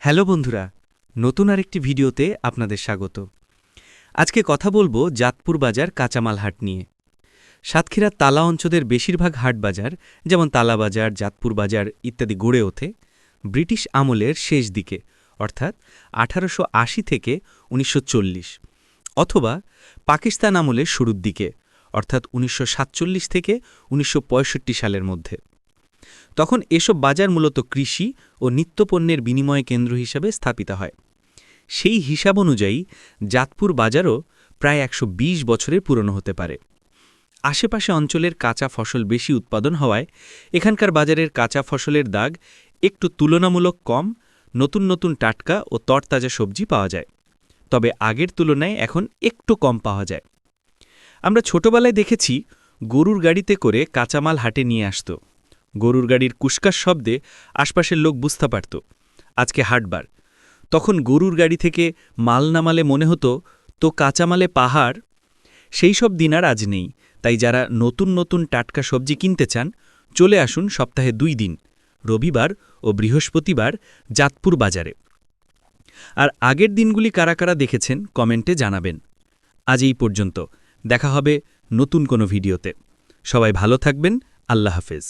Hello বন্ধুরা, নতুন আরেকটি ভিডিওতে আপনাদের স্বাগত। আজকে কথা বলবো জাতপুর বাজার কাঁচামাল হাট নিয়ে। সাতক্ষীরার তালা অঞ্চলের বেশিরভাগ হাট বাজার, যেমন তালা বাজার, জাতপুর বাজার ইত্যাদি গড়ে ওঠে ব্রিটিশ আমলের শেষ দিকে, অর্থাৎ 1880 থেকে 1940, অথবা পাকিস্তান আমলের শুরুর দিকে, অর্থাৎ 1947 থেকে 1965 সালের মধ্যে। তখন এসব বাজার মূলত কৃষি ও নিত্যপণ্যের বিনিময় কেন্দ্র হিসাবে স্থাপিত হয়। সেই হিসাব অনুযায়ী জাতপুর বাজারও প্রায় 120 বছরের পুরনো হতে পারে। আশেপাশে অঞ্চলের কাঁচা ফসল বেশি উৎপাদন হওয়ায় এখানকার বাজারের কাঁচা ফসলের দাগ একটু তুলনামূলক কম, নতুন নতুন টাটকা ও তরতাজা সবজি পাওয়া যায়। তবে আগের তুলনায় এখন একটু কম পাওয়া যায়। আমরা ছোটবেলায় দেখেছি গরুর গাড়িতে করে কাঁচামাল হাটে নিয়ে আসত। গরুর গাড়ির কুশকার শব্দে আশপাশের লোক বুঝতে পারত আজকে হাটবার। তখন গরুর গাড়ি থেকে মাল নামালে মনে হতো তো কাঁচামালে পাহাড়। সেই সব দিন আর আজ নেই। তাই যারা নতুন নতুন টাটকা সবজি কিনতে চান, চলে আসুন সপ্তাহে 2 দিন, রবিবার ও বৃহস্পতিবার, জাতপুর বাজারে। আর আগের দিনগুলি কারা কারা দেখেছেন কমেন্টে জানাবেন। আজ এই পর্যন্ত, দেখা হবে নতুন কোনো ভিডিওতে। সবাই ভালো থাকবেন। আল্লাহ হাফেজ।